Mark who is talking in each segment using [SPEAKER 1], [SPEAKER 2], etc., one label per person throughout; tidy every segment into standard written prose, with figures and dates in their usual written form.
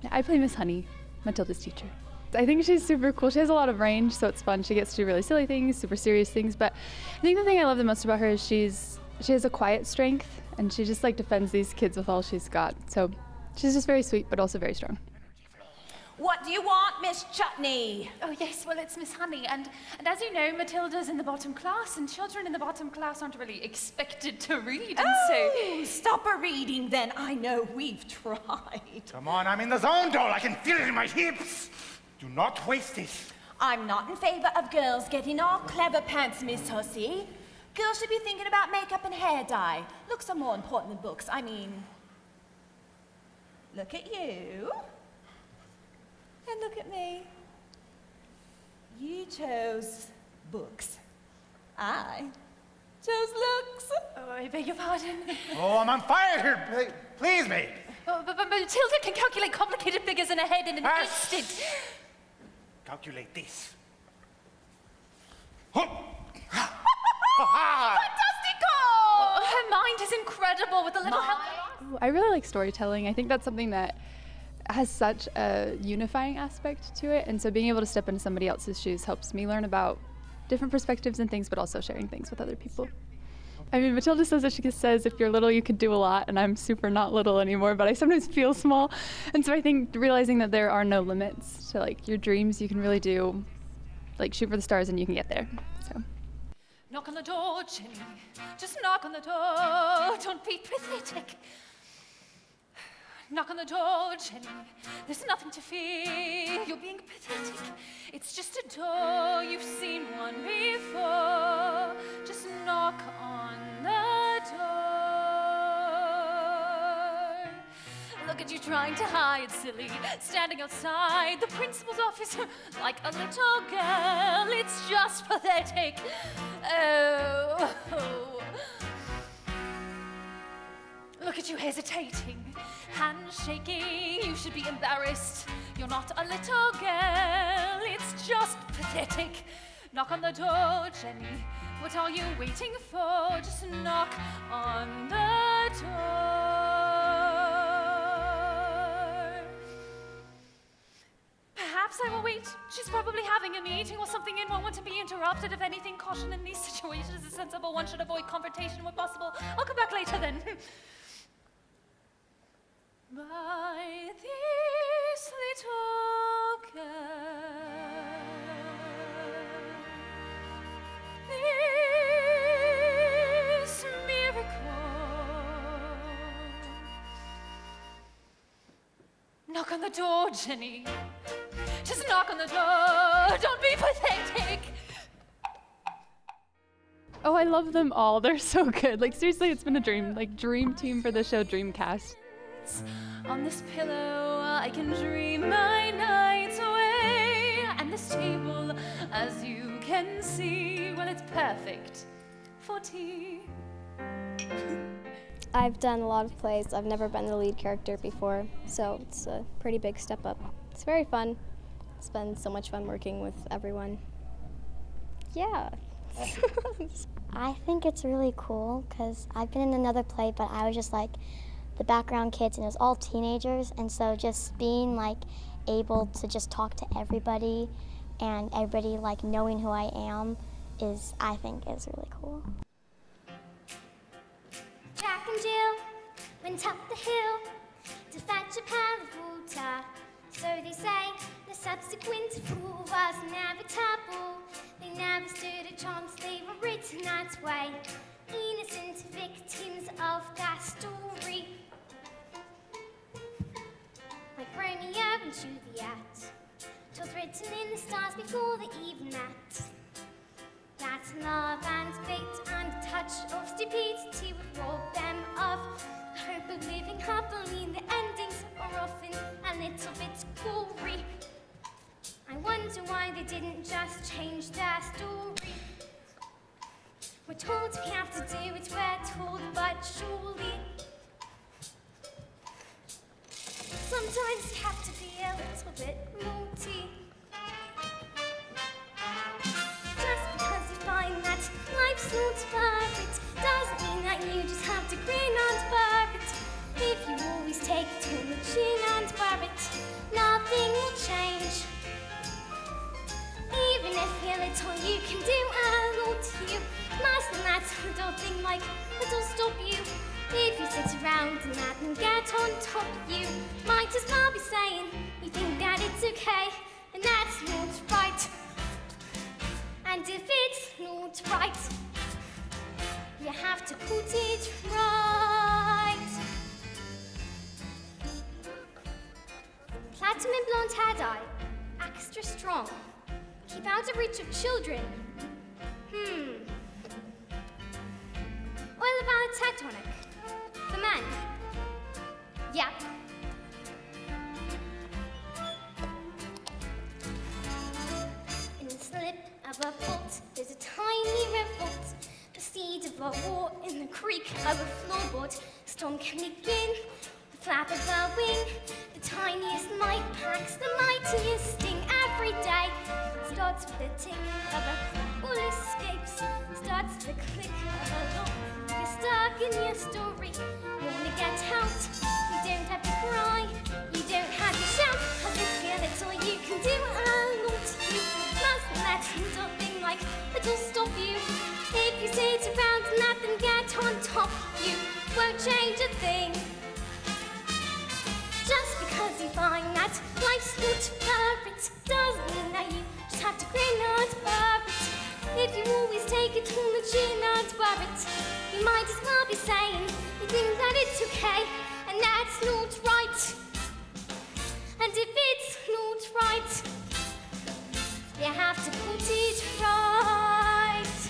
[SPEAKER 1] I play Miss Honey, Matilda's teacher. I think she's super cool. She has a lot of range, so it's fun. She gets to do really silly things, super serious things, but I think the thing I love the most about her is she has a quiet strength, and she just like defends these kids with all she's got. So she's just very sweet, but also very strong.
[SPEAKER 2] What do you want, Miss Chutney?
[SPEAKER 3] Oh yes, well it's Miss Honey, and as you know, Matilda's in the bottom class, and children in the bottom class aren't really expected to read, and
[SPEAKER 2] Oh, stop a reading then. I know we've tried.
[SPEAKER 4] Come on, I'm in the zone, doll. I can feel it in my hips. Do not waste it.
[SPEAKER 2] I'm not in favor of girls getting all clever pants, Miss Hussey. Girls should be thinking about makeup and hair dye. Looks are more important than books. I mean, look at you. And look at me. You chose books. I chose looks.
[SPEAKER 3] Oh, I beg your pardon.
[SPEAKER 4] Oh, I'm on fire here. Please, mate.
[SPEAKER 3] Oh, but Matilda can calculate complicated figures in her head in an instant.
[SPEAKER 4] Calculate this.
[SPEAKER 3] Fantastico! Her mind is incredible with a little help.
[SPEAKER 1] Ooh, I really like storytelling. I think that's something that has such a unifying aspect to it, and so being able to step into somebody else's shoes helps me learn about different perspectives and things, but also sharing things with other people. I mean, Matilda says that she says if you're little you could do a lot, and I'm super not little anymore, but I sometimes feel small, and so I think realizing that there are no limits to like your dreams, you can really do, like shoot for the stars and you can get there. So.
[SPEAKER 3] Knock on the door, Jenny. Just knock on the door. Don't be pathetic. Knock on the door, Jenny. There's nothing to fear. You're being pathetic. It's just a door. You've seen one before. Just knock on the door. Look at you trying to hide, silly. Standing outside the principal's office like a little girl. It's just pathetic. Oh. Look at you hesitating, hands shaking. You should be embarrassed. You're not a little girl. It's just pathetic. Knock on the door, Jenny. What are you waiting for? Just knock on the door. Perhaps I will wait. She's probably having a meeting or something and won't want to be interrupted. If anything, caution in these situations is sensible. One should avoid confrontation when possible. I'll come back later then. By this little girl, this miracle. Knock on the door, Jenny. Just knock on the door. Don't be pathetic.
[SPEAKER 1] Oh, I love them all. They're so good. Like seriously, it's been a dream. Like dream team for the show Dreamcast.
[SPEAKER 3] On this pillow, I can dream my nights away. And this table, as you can see, well, it's perfect for tea.
[SPEAKER 5] I've done a lot of plays. I've never been the lead character before, so it's a pretty big step up. It's very fun. It's been so much fun working with everyone. Yeah.
[SPEAKER 6] I think it's really cool because I've been in another play, but I was just like the background kids, and it was all teenagers, and so just being like able to just talk to everybody and everybody like knowing who I am is, I think, is really cool.
[SPEAKER 7] Jack and Jill went up the hill to fetch a pail of water. So they say the subsequent fool was inevitable. They never stood a chance, they were written that way. Innocent victims of their story. Like Romeo and Juliet, 'twas written in the stars before they even met. That love and fate and a touch of stupidity would rob them of the hope of living happily. The endings are often a little bit gory. I wonder why they didn't just change their story. We're told we have to do it, we're told, but surely sometimes you have to be a little bit naughty. Just because you find that life's not perfect doesn't mean that you just have to grin and bear it. If you always take it on the chin and wear it, little you can do, I'll to you. Less than that little thing like that'll stop you. If you sit around and that and get on top of you, might as well be saying you think that it's okay, and that's not right. And if it's not right, you have to put it right. Platinum blonde hair dye, extra strong. Keep out of reach of children. Oil of Valentine tonic. For men. Yep. In the slip of a foot, there's a tiny revolt. The seed of a war in the creak of a floorboard. Storm can begin. The flap of a wing. The tiniest mite packs the mightiest sting every day. Starts with the tick of a all escapes. Starts the click of a lock. You're stuck in your story. Wanna get out? You don't have to cry. You don't have to shout. Cause if you that's all you can do, I'll not you. Must let little thing like it'll stop you. If you sit around and let them get on top, you won't change a thing. Just because you find that life's not perfect doesn't mean that you just have to grin and bear it. If you always take it on the chin and wear it, you might as well be saying you think that it's okay, and that's not right. And if it's not right, you have to put it right.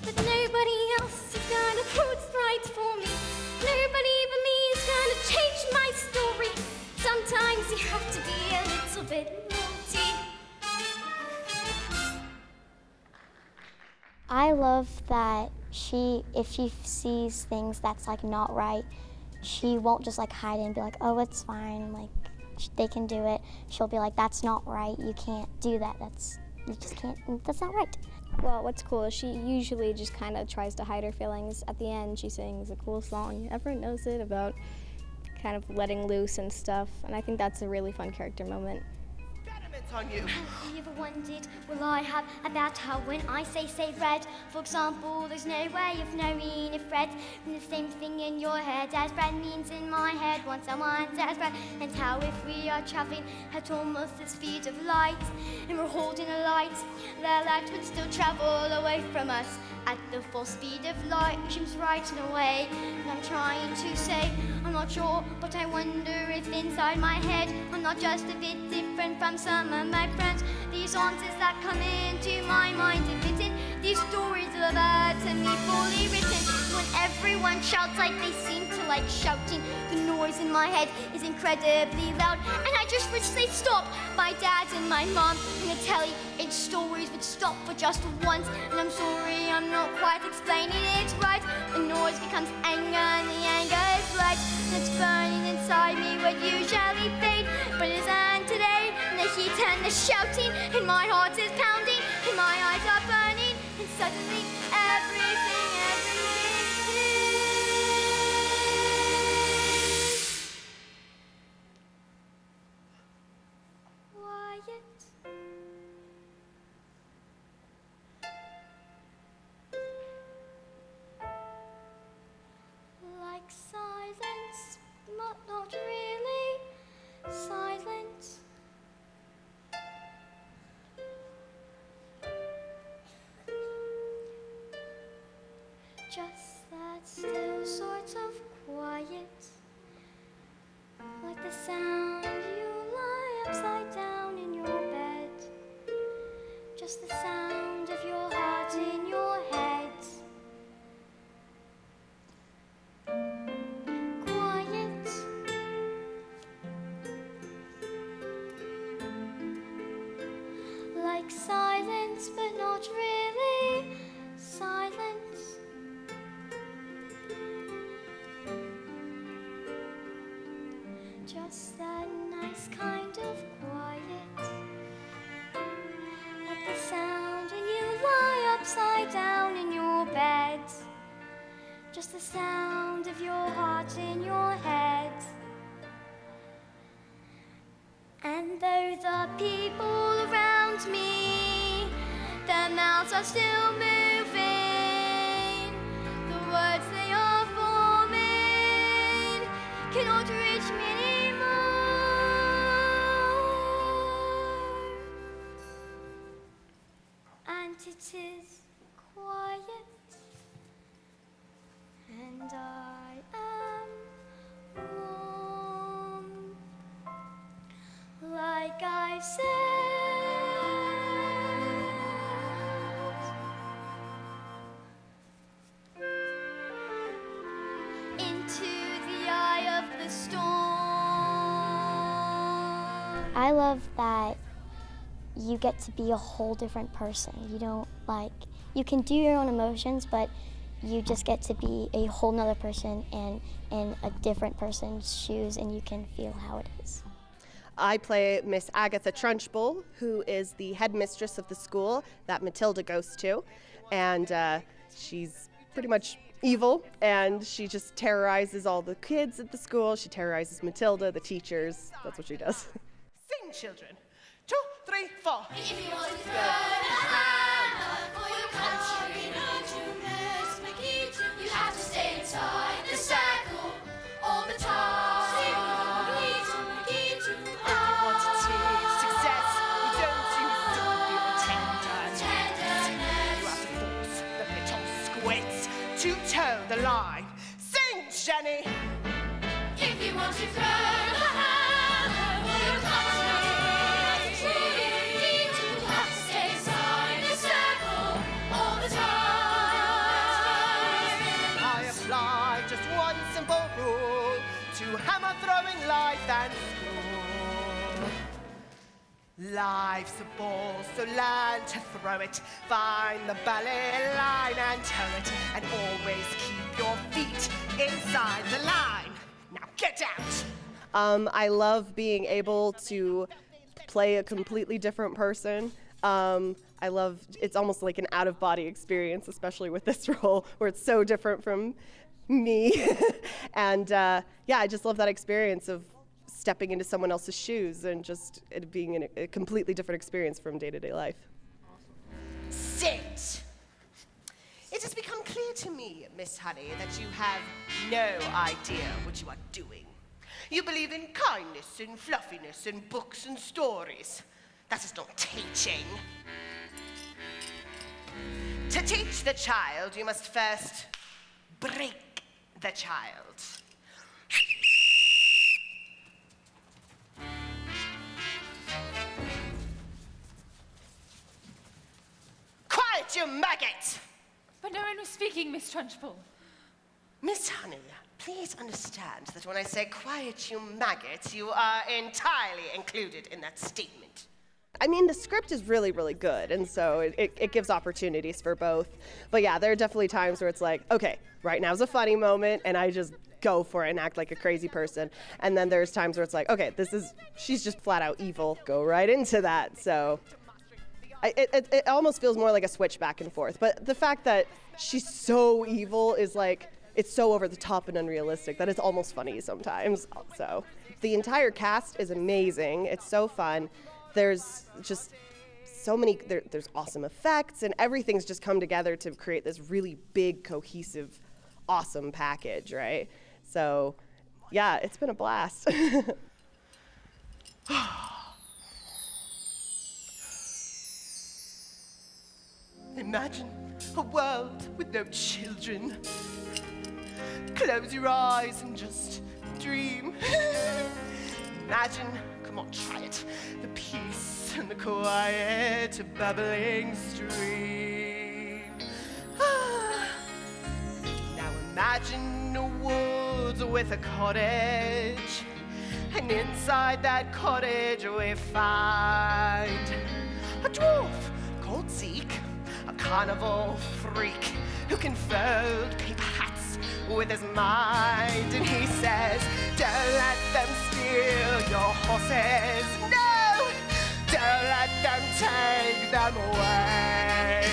[SPEAKER 7] But nobody else is gonna put it right for me. Nobody but me is gonna change my story. Sometimes you have to be a little bit naughty.
[SPEAKER 6] I love that if she sees things that's like not right, she won't just like hide it and be like, oh, it's fine, like they can do it. She'll be like, that's not right, you can't do that, you just can't, that's not right.
[SPEAKER 5] Well, what's cool is she usually just kind of tries to hide her feelings. At the end, she sings a cool song. Everyone knows it, about kind of letting loose and stuff. And I think that's a really fun character moment.
[SPEAKER 8] On you.
[SPEAKER 7] Have you ever wondered, will I have about how when I say red? For example, there's no way of knowing if red means the same thing in your head as red means in my head when someone says red. And how if we are traveling at almost the speed of light and we're holding a light, the light would still travel away from us at the full speed of light, which seems right in a way. And I'm trying to say, I'm not sure, but I wonder if inside my head I'm not just a bit different from some of my friends. These answers that come into my mind are written. These stories are about to me fully written. When everyone shouts like they seem to like shouting, the noise in my head is incredibly loud. And I just wish they'd stop. My dad and my mom and the telly, its stories would stop for just once. And I'm sorry, I'm not quite explaining it right. The noise becomes anger and the anger is light. And it's burning inside me would usually fade, but it isn't today. And the heat and the shouting, and my heart is pounding, and my eyes are burning, and suddenly everything is quiet. Like silence, but not really silence. Just that still sort of quiet, like the sound you lie upside down in your bed, just the sound of your heart in your head. Quiet, like silence, but not really silence. Just that nice kind of quiet, like the sound when you lie upside down in your bed, just the sound of your heart in your head. And though the people around me their mouths are still moving. The words they are forming cannot reach me anymore. And it is quiet, and I am warm, like I said. Into the eye of the storm.
[SPEAKER 6] I love that you get to be a whole different person. You don't you can do your own emotions, but you just get to be a whole nother person and in a different person's shoes, and you can feel how it is.
[SPEAKER 8] I play Miss Agatha Trunchbull, who is the headmistress of the school that Matilda goes to, and she's pretty much evil, and she just terrorizes all the kids at the school. She terrorizes Matilda, the teachers. That's what she does.
[SPEAKER 9] Sing, children. 2, 3, 4.
[SPEAKER 7] If you want to burn a hammer for your country, you have to stay inside the circle all the time.
[SPEAKER 9] If you want to achieve success, you don't use your tenderness. You have to force the little squids to toe the line. Sing, Jenny!
[SPEAKER 7] If you want to burn a hammer for your country, you have to stay inside the circle all the time.
[SPEAKER 9] I apply just one simple rule to hammer throwing life and school. Life's a ball, so learn to throw it. Find the ballet line and toe it. And always keep your feet inside the line. Now get out!
[SPEAKER 8] I love being able to play a completely different person. It's almost like an out-of-body experience, especially with this role, where it's so different from me. And I just love that experience of stepping into someone else's shoes and just it being a completely different experience from day-to-day life.
[SPEAKER 9] Sit! It has become clear to me, Miss Honey, that you have no idea what you are doing. You believe in kindness and fluffiness and books and stories. That is not teaching. To teach the child, you must first break the child. Quiet, you maggot!
[SPEAKER 3] But no one was speaking, Miss Trunchbull.
[SPEAKER 9] Miss Honey, please understand that when I say quiet, you maggot, you are entirely included in that statement.
[SPEAKER 8] I mean, the script is really, really good, and so it gives opportunities for both. But yeah, there are definitely times where it's like, okay, right now's a funny moment, and I just go for it and act like a crazy person. And then there's times where it's like, okay, she's just flat out evil. Go right into that. So it almost feels more like a switch back and forth. But the fact that she's so evil is like, it's so over the top and unrealistic that it's almost funny sometimes. So the entire cast is amazing. It's so fun. There's just so many, there's awesome effects, and everything's just come together to create this really big, cohesive, awesome package, right? So, yeah, it's been a blast.
[SPEAKER 9] Imagine a world with no children. Close your eyes and just dream. Imagine, come on, try it, the peace and the quiet, a babbling stream. Now imagine a woods with a cottage, and inside that cottage we find a dwarf called Zeke, a carnival freak who can fold paper hats with his mind. And he says, don't let them steal your horses. No! Don't let them take them away.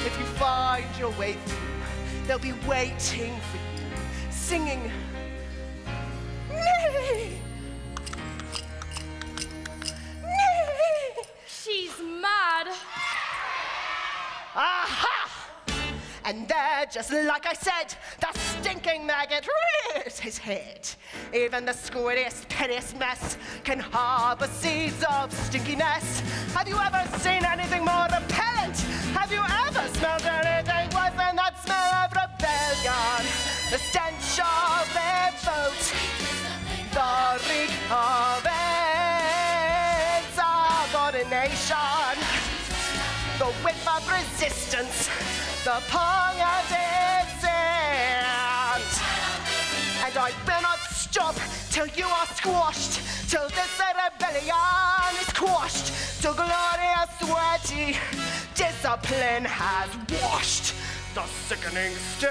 [SPEAKER 9] If you find your way through, they'll be waiting for you, singing, nay!
[SPEAKER 3] She's mad.
[SPEAKER 9] just like I said, that stinking maggot reared his head. Even the squiddiest, pettiest mess can harbor seeds of stinkiness. Have you ever seen anything more repellent? Have you ever smelled anything worse than that smell of rebellion? The stench of their vote, the reek of insubordination, the whip of resistance, the pong of dissent. And I will not stop till you are squashed, till this rebellion is quashed, till glorious sweaty discipline has washed the sickening stench.